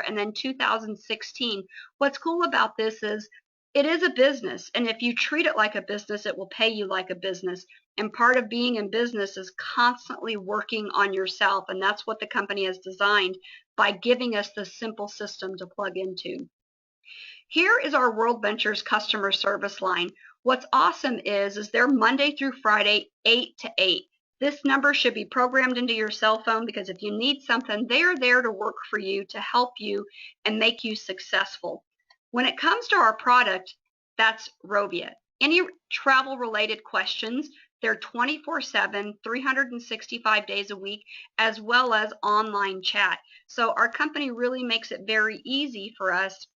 and then 2016. What's cool about this is it is a business, and if you treat it like a business, it will pay you like a business. And part of being in business is constantly working on yourself, and that's what the company has designed by giving us this simple system to plug into. Here is our World Ventures customer service line. What's awesome is they're Monday through Friday, 8 to 8. This number should be programmed into your cell phone because if you need something, they are there to work for you, to help you, and make you successful. When it comes to our product, that's Rovia. Any travel-related questions, they're 24/7, 365 days a week, as well as online chat. So our company really makes it very easy for us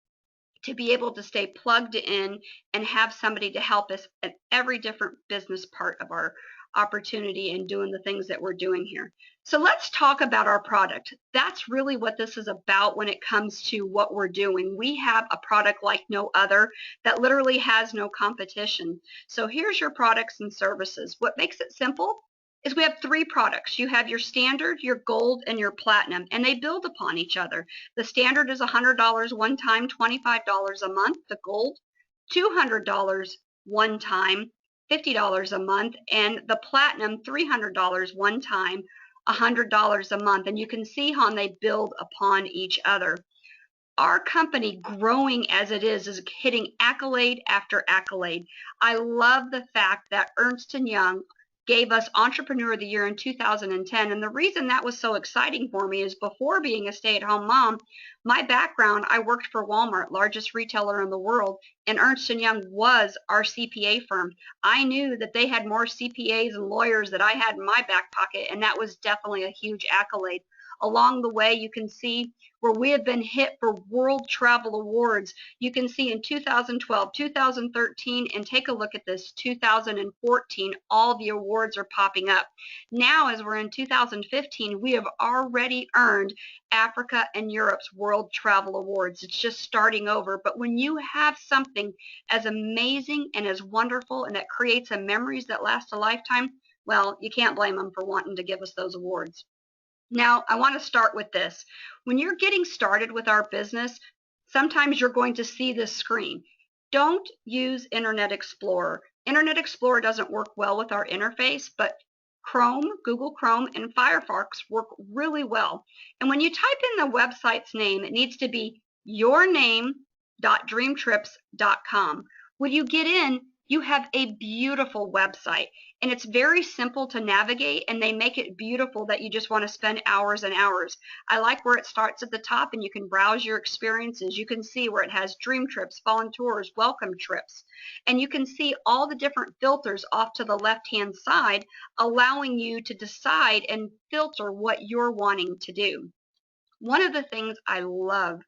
to be able to stay plugged in and have somebody to help us at every different business part of our opportunity and doing the things that we're doing here. So let's talk about our product. That's really what this is about when it comes to what we're doing. We have a product like no other that literally has no competition. So here's your products and services. What makes it simple is we have 3 products. You have your standard, your gold, and your platinum, and they build upon each other. The standard is $100 one time, $25 a month. The gold, $200 one time, $50 a month, and the platinum, $300 one time, $100 a month. And you can see how they build upon each other. Our company, growing as it is hitting accolade after accolade. I love the fact that Ernst & Young gave us Entrepreneur of the Year in 2010. And the reason that was so exciting for me is before being a stay-at-home mom, my background, I worked for Walmart, largest retailer in the world, and Ernst & Young was our CPA firm. I knew that they had more CPAs and lawyers that I had in my back pocket, and that was definitely a huge accolade. Along the way, you can see where we have been hit for World Travel Awards. You can see in 2012, 2013, and take a look at this, 2014, all the awards are popping up. Now, as we're in 2015, we have already earned Africa and Europe's World Travel Awards. It's just starting over. But when you have something as amazing and as wonderful and that creates memories that last a lifetime, well, you can't blame them for wanting to give us those awards. Now, I want to start with this. When you're getting started with our business, sometimes you're going to see this screen. Don't use Internet Explorer. Internet Explorer doesn't work well with our interface, but Chrome, Google Chrome, and Firefox work really well. And when you type in the website's name, it needs to be yourname.dreamtrips.com. When you get in, you have a beautiful website, and it's very simple to navigate, and they make it beautiful that you just want to spend hours and hours. I like where it starts at the top, and you can browse your experiences. You can see where it has dream trips, fallen tours, welcome trips, and you can see all the different filters off to the left-hand side, allowing you to decide and filter what you're wanting to do. One of the things I love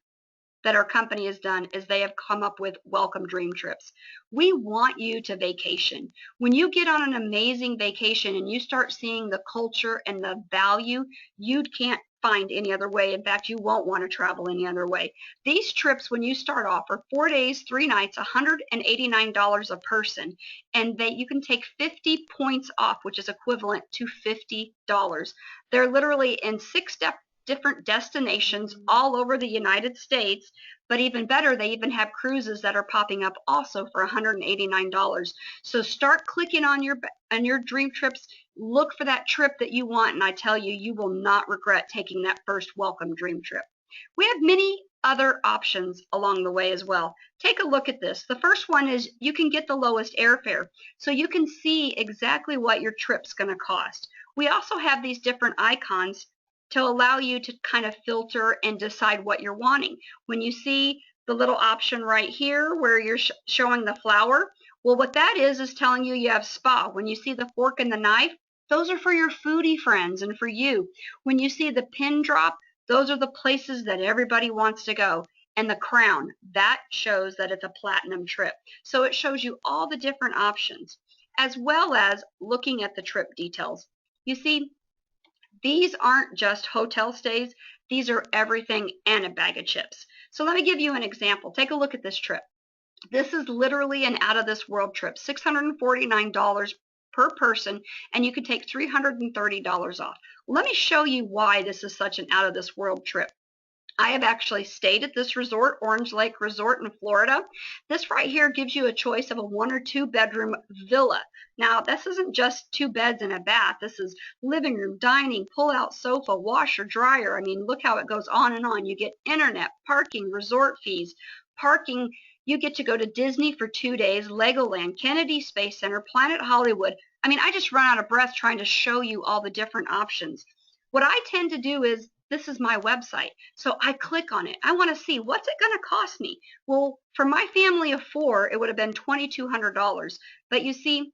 that our company has done is they have come up with Welcome Dream Trips. We want you to vacation. When you get on an amazing vacation and you start seeing the culture and the value, you can't find any other way. In fact, you won't want to travel any other way. These trips, when you start off, are 4 days, 3 nights, $189 a person, and you can take 50 points off, which is equivalent to $50. They're literally in 6 different destinations all over the United States, but even better, they even have cruises that are popping up also for $189. So start clicking on your dream trips, look for that trip that you want, and I tell you, you will not regret taking that first Welcome Dream Trip. We have many other options along the way as well. Take a look at this. The first one is you can get the lowest airfare, so you can see exactly what your trip's going to cost. We also have these different icons to allow you to kind of filter and decide what you're wanting. When you see the little option right here where you're showing the flower, well, what that is telling you you have spa. When you see the fork and the knife, those are for your foodie friends and for you. When you see the pin drop, those are the places that everybody wants to go. And the crown, that shows that it's a platinum trip. So it shows you all the different options, as well as looking at the trip details. You see, these aren't just hotel stays. These are everything and a bag of chips. So let me give you an example. Take a look at this trip. This is literally an out-of-this-world trip, $649 per person, and you can take $330 off. Let me show you why this is such an out-of-this-world trip. I have actually stayed at this resort, Orange Lake Resort in Florida. This right here gives you a choice of a 1 or 2 bedroom villa. Now, this isn't just 2 beds and a bath. This is living room, dining, pull-out sofa, washer, dryer. I mean, look how it goes on and on. You get internet, parking, resort fees, parking. You get to go to Disney for 2 days, Legoland, Kennedy Space Center, Planet Hollywood. I mean, I just run out of breath trying to show you all the different options. What I tend to do is, this is my website. So I click on it. I want to see, what's it going to cost me? Well, for my family of 4, it would have been $2,200. But you see,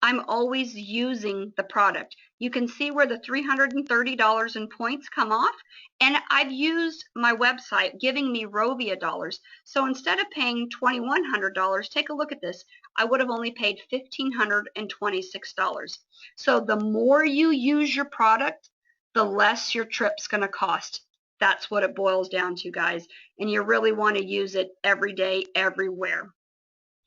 I'm always using the product. You can see where the $330 in points come off, and I've used my website giving me Rovia dollars. So instead of paying $2,100, take a look at this. I would have only paid $1,526. So the more you use your product, the less your trip's going to cost. That's what it boils down to, guys. And you really want to use it every day, everywhere.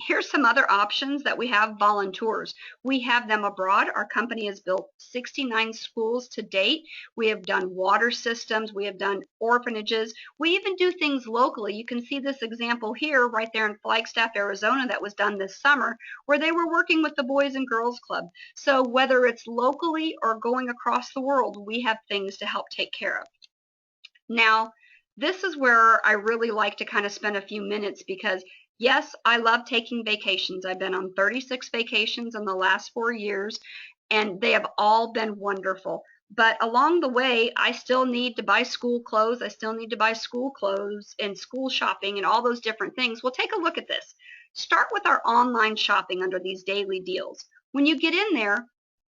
Here's some other options that we have. Volunteers. We have them abroad. Our company has built 69 schools to date. We have done water systems. We have done orphanages. We even do things locally. You can see this example here right there in Flagstaff, Arizona, that was done this summer, where they were working with the Boys and Girls Club. So whether it's locally or going across the world, we have things to help take care of. Now, this is where I really like to kind of spend a few minutes, because yes, I love taking vacations. I've been on 36 vacations in the last 4 years, and they have all been wonderful. But along the way, I still need to buy school clothes. I still need to buy school clothes and school shopping and all those different things. Well, take a look at this. Start with our online shopping under these daily deals. When you get in there,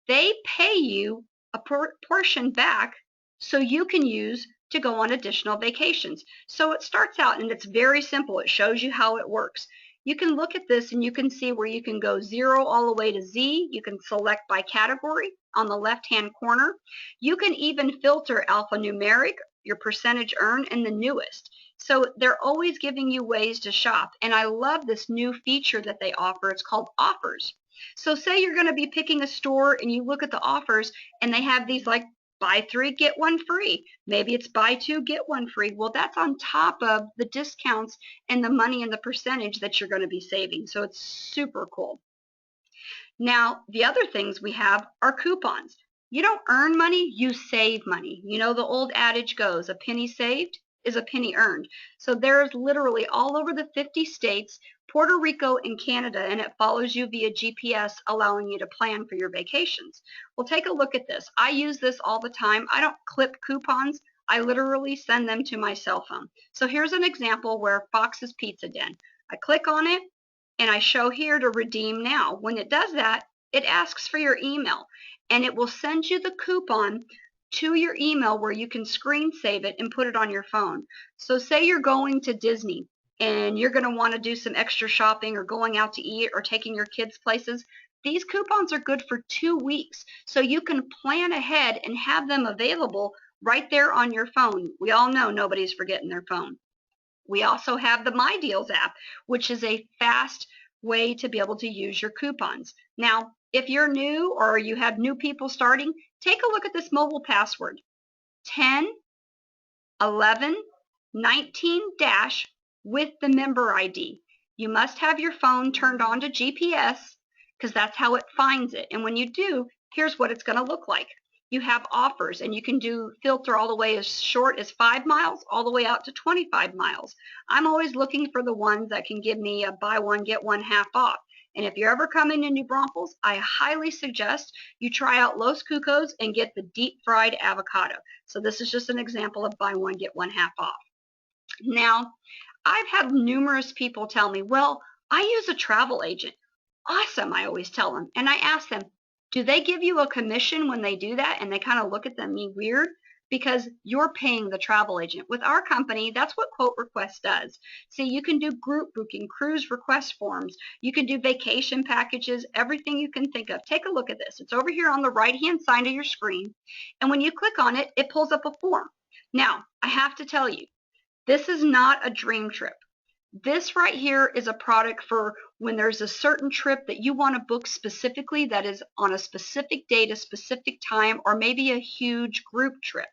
they pay you a portion back so you can use to go on additional vacations. So it starts out, and it's very simple. It shows you how it works. You can look at this and you can see where you can go 0 all the way to Z. You can select by category on the left-hand corner. You can even filter alphanumeric, your percentage earned, and the newest. So they're always giving you ways to shop. And I love this new feature that they offer. It's called offers. So say you're going to be picking a store and you look at the offers and they have these like buy 3, get 1 free. Maybe it's buy 2, get 1 free. Well, that's on top of the discounts and the money and the percentage that you're going to be saving. So it's super cool. Now, the other things we have are coupons. You don't earn money, you save money. You know, the old adage goes, a penny saved is a penny earned. So there's literally all over the 50 states, Puerto Rico, and Canada, and it follows you via GPS, allowing you to plan for your vacations. Well, take a look at this. I use this all the time. I don't clip coupons. I literally send them to my cell phone. So here's an example where Fox's Pizza Den. I click on it and I show here to redeem now. When it does that, it asks for your email, and it will send you the coupon to your email where you can screen save it and put it on your phone. So say you're going to Disney and you're going to want to do some extra shopping or going out to eat or taking your kids places. These coupons are good for 2 weeks, so you can plan ahead and have them available right there on your phone. We all know nobody's forgetting their phone. We also have the My Deals app, which is a fast way to be able to use your coupons. Now, if you're new or you have new people starting, take a look at this mobile password, 10 11 19 dash with the member ID. You must have your phone turned on to GPS, because that's how it finds it. And when you do, here's what it's going to look like. You have offers, and you can do filter all the way as short as 5 miles all the way out to 25 miles. I'm always looking for the ones that can give me a buy 1 get 1 half off. And if you're ever coming to New Braunfels, I highly suggest you try out Los Cucos and get the deep fried avocado. So this is just an example of buy 1 get 1 half off. Now, I've had numerous people tell me, well, I use a travel agent. Awesome, I always tell them. And I ask them, do they give you a commission when they do that? And they kind of look at me weird, because you're paying the travel agent. With our company, that's what Quote Request does. See, you can do group booking, cruise request forms. You can do vacation packages, everything you can think of. Take a look at this. It's over here on the right-hand side of your screen. And when you click on it, it pulls up a form. Now, I have to tell you, this is not a dream trip. This right here is a product for when there's a certain trip that you want to book specifically that is on a specific date, a specific time, or maybe a huge group trip.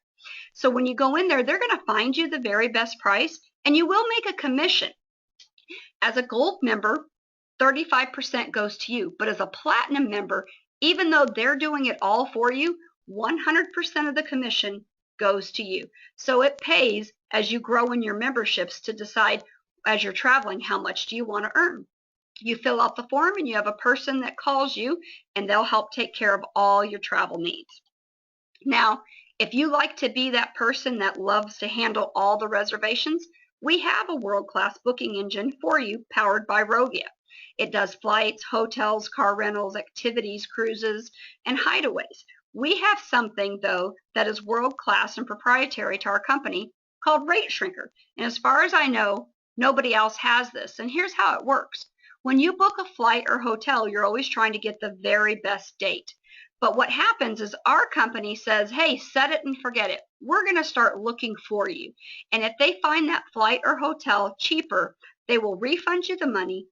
So when you go in there, they're going to find you the very best price, and you will make a commission. As a gold member, 35% goes to you. But as a platinum member, even though they're doing it all for you, 100% of the commission goes to you. So it pays as you grow in your memberships to decide as you're traveling, how much do you want to earn? You fill out the form and you have a person that calls you and they'll help take care of all your travel needs. Now, if you like to be that person that loves to handle all the reservations, we have a world-class booking engine for you powered by Rovia. It does flights, hotels, car rentals, activities, cruises, and hideaways. We have something, though, that is world-class and proprietary to our company called Rate Shrinker. And as far as I know, nobody else has this. And here's how it works. When you book a flight or hotel, you're always trying to get the very best date. But what happens is our company says, hey, set it and forget it. We're going to start looking for you. And if they find that flight or hotel cheaper, they will refund you the money,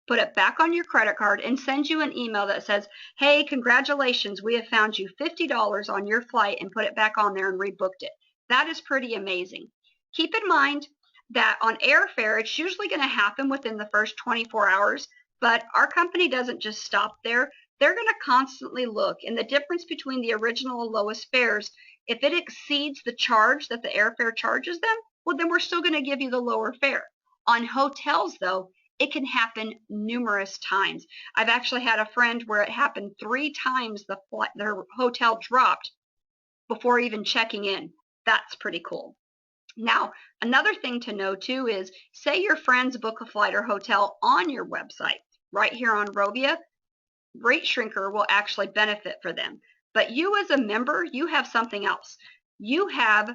put it back on your credit card, and send you an email that says, hey, congratulations, we have found you $50 on your flight, and put it back on there and rebooked it. That is pretty amazing. Keep in mind that on airfare, it's usually going to happen within the first 24 hours, but our company doesn't just stop there. They're going to constantly look, and the difference between the original and lowest fares, if it exceeds the charge that the airfare charges them, well, then we're still going to give you the lower fare. On hotels, though, it can happen numerous times. I've actually had a friend where it happened 3 times their hotel dropped before even checking in. That's pretty cool. Now, another thing to know too is, say your friends book a flight or hotel on your website, right here on Rovia, Rate Shrinker will actually benefit for them. But you as a member, you have something else. You have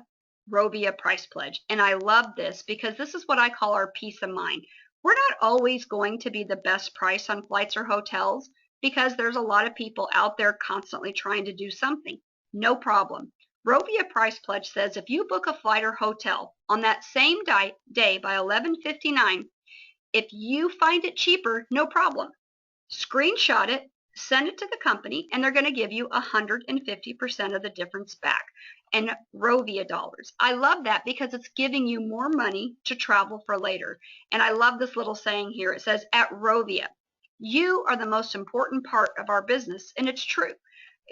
Rovia Price Pledge. And I love this because this is what I call our peace of mind. We're not always going to be the best price on flights or hotels because there's a lot of people out there constantly trying to do something. No problem. Rovia Price Pledge says if you book a flight or hotel on that same day by 11:59, if you find it cheaper, no problem. Screenshot it, send it to the company, and they're going to give you 150% of the difference back in Rovia dollars. I love that because it's giving you more money to travel for later. And I love this little saying here. It says, at Rovia, you are the most important part of our business, and it's true.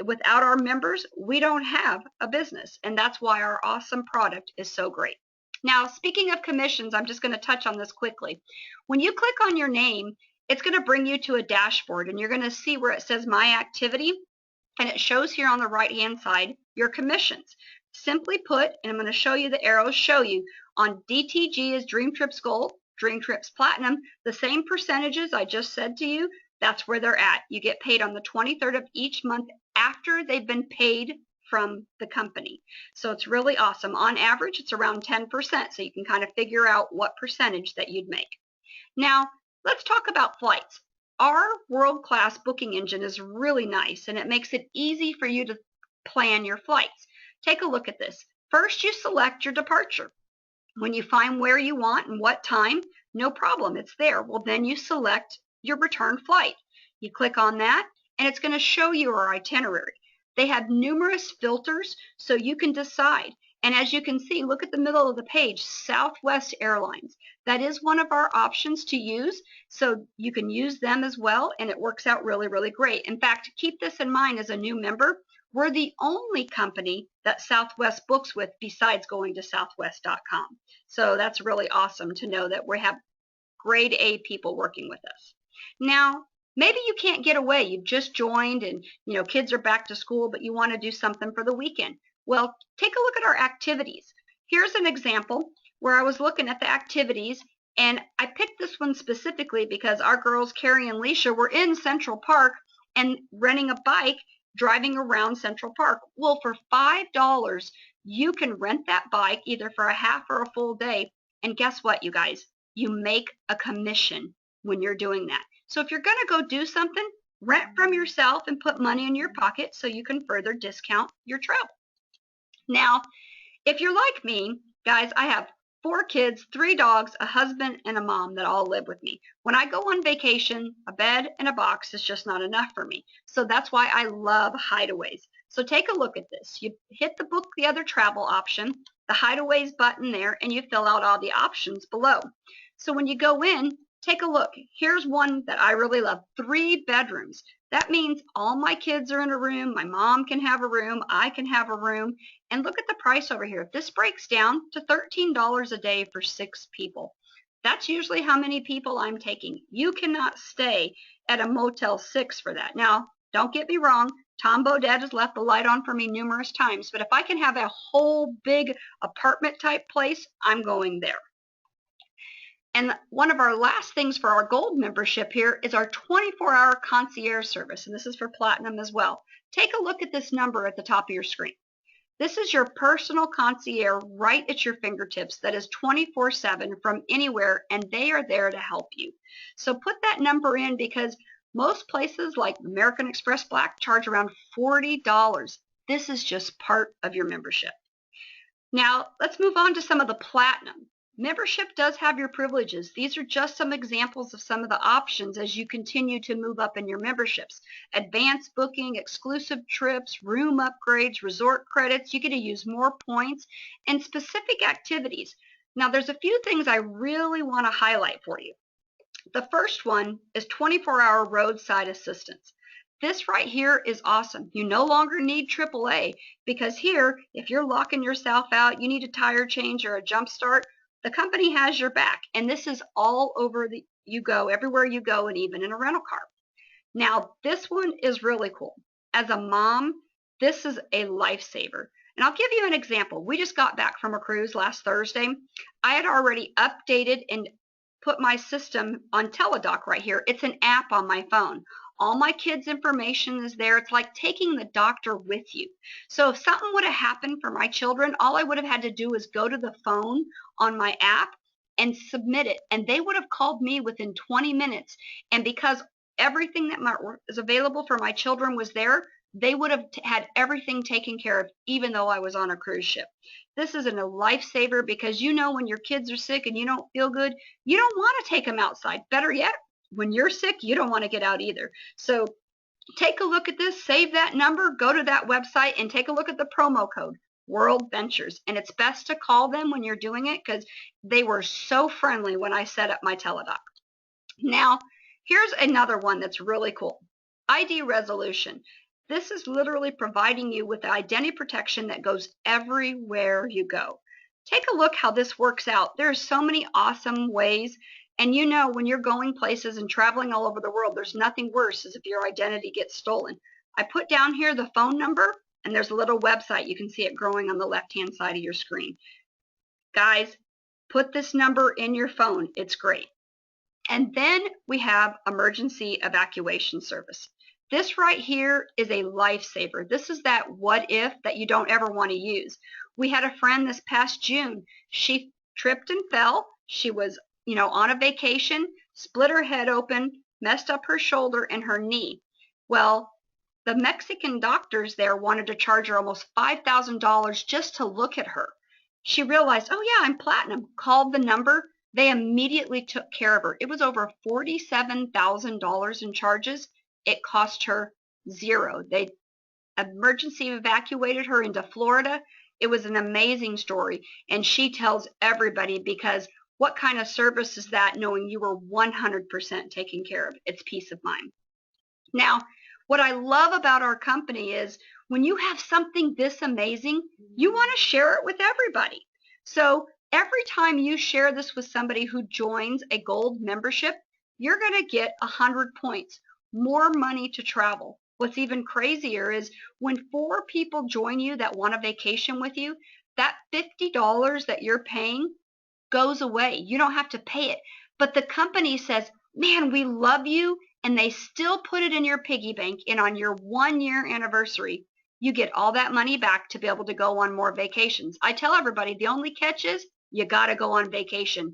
Without our members, we don't have a business, and that's why our awesome product is so great. Now, speaking of commissions, I'm just going to touch on this quickly. When you click on your name, it's going to bring you to a dashboard, and you're going to see where it says My Activity, and it shows here on the right-hand side your commissions. Simply put, and I'm going to show you the arrows, show you on DTG is Dream Trips Gold, Dream Trips Platinum, the same percentages I just said to you, that's where they're at. You get paid on the 23rd of each month after they've been paid from the company. So it's really awesome. On average, it's around 10%, so you can kind of figure out what percentage that you'd make. Now, let's talk about flights. Our world-class booking engine is really nice, and it makes it easy for you to plan your flights. Take a look at this. First, you select your departure. When you find where you want and what time, no problem, it's there. Well, then you select your return flight. You click on that, and it's going to show you our itinerary. They have numerous filters, so you can decide. And as you can see, look at the middle of the page, Southwest Airlines. That is one of our options to use, so you can use them as well, and it works out really, really great. In fact, keep this in mind as a new member, we're the only company that Southwest books with besides going to southwest.com. So that's really awesome to know that we have grade A people working with us. Now, maybe you can't get away. You've just joined and kids are back to school, but you want to do something for the weekend. Well, take a look at our activities. Here's an example where I was looking at the activities, and I picked this one specifically because our girls, Carrie and Leisha, were in Central Park and renting a bike, driving around Central Park. Well, for $5, you can rent that bike either for a half or a full day, and guess what, you guys? You make a commission when you're doing that. So if you're going to go do something, rent from yourself and put money in your pocket so you can further discount your travel. Now, if you're like me, guys, I have 4 kids, 3 dogs, a husband, and a mom that all live with me. When I go on vacation, a bed and a box is just not enough for me. So that's why I love hideaways. So take a look at this. You hit the book the other travel option, the hideaways button there, and you fill out all the options below. So when you go in, take a look. Here's one that I really love, 3 bedrooms. That means all my kids are in a room, my mom can have a room, I can have a room, and look at the price over here. This breaks down to $13 a day for 6 people. That's usually how many people I'm taking. You cannot stay at a Motel 6 for that. Now, don't get me wrong, Tom Bodett has left the light on for me numerous times, but if I can have a whole big apartment type place, I'm going there. And one of our last things for our gold membership here is our 24-hour concierge service, and this is for platinum as well. Take a look at this number at the top of your screen. This is your personal concierge right at your fingertips that is 24/7 from anywhere, and they are there to help you. So put that number in because most places like American Express Black charge around $40. This is just part of your membership. Now, let's move on to some of the platinum. Membership does have your privileges. These are just some examples of some of the options as you continue to move up in your memberships. Advanced booking, exclusive trips, room upgrades, resort credits. You get to use more points and specific activities. Now, there's a few things I really want to highlight for you. The first one is 24-hour roadside assistance. This right here is awesome. You no longer need AAA because here, if you're locking yourself out, you need a tire change or a jump start, the company has your back, and this is all over you go, everywhere you go, and even in a rental car. Now, this one is really cool. As a mom, this is a lifesaver. And I'll give you an example. We just got back from a cruise last Thursday. I had already updated and put my system on Teladoc right here. It's an app on my phone. All my kids' information is there. It's like taking the doctor with you. So if something would have happened for my children, all I would have had to do is go to the phone on my app and submit it. And they would have called me within 20 minutes. And because everything that is available for my children was there, they would have had everything taken care of, even though I was on a cruise ship. This is a lifesaver because you know when your kids are sick and you don't feel good, you don't want to take them outside. Better yet, when you're sick, you don't want to get out either. So take a look at this, save that number, go to that website, and take a look at the promo code, World Ventures. And it's best to call them when you're doing it because they were so friendly when I set up my Teladoc. Now, here's another one that's really cool. ID resolution. This is literally providing you with the identity protection that goes everywhere you go. Take a look how this works out. There are so many awesome ways. And you know, when you're going places and traveling all over the world, there's nothing worse as if your identity gets stolen. I put down here the phone number, and there's a little website. You can see it growing on the left-hand side of your screen. Guys, put this number in your phone. It's great. And then we have emergency evacuation service. This right here is a lifesaver. This is that what if that you don't ever want to use. We had a friend this past June. She tripped and fell. She was on a vacation, split her head open, messed up her shoulder and her knee. Well, the Mexican doctors there wanted to charge her almost $5,000 just to look at her. She realized, oh yeah, I'm platinum, called the number. They immediately took care of her. It was over $47,000 in charges. It cost her $0. They emergency evacuated her into Florida. It was an amazing story. And she tells everybody because what kind of service is that knowing you were 100% taken care of? It's peace of mind. Now, what I love about our company is when you have something this amazing, you want to share it with everybody. So every time you share this with somebody who joins a gold membership, you're going to get 100 points, more money to travel. What's even crazier is when 4 people join you that want a vacation with you, that $50 that you're paying goes away. You don't have to pay it. But the company says, man, we love you, and they still put it in your piggy bank, and on your 1-year anniversary, you get all that money back to be able to go on more vacations. I tell everybody the only catch is you got to go on vacation.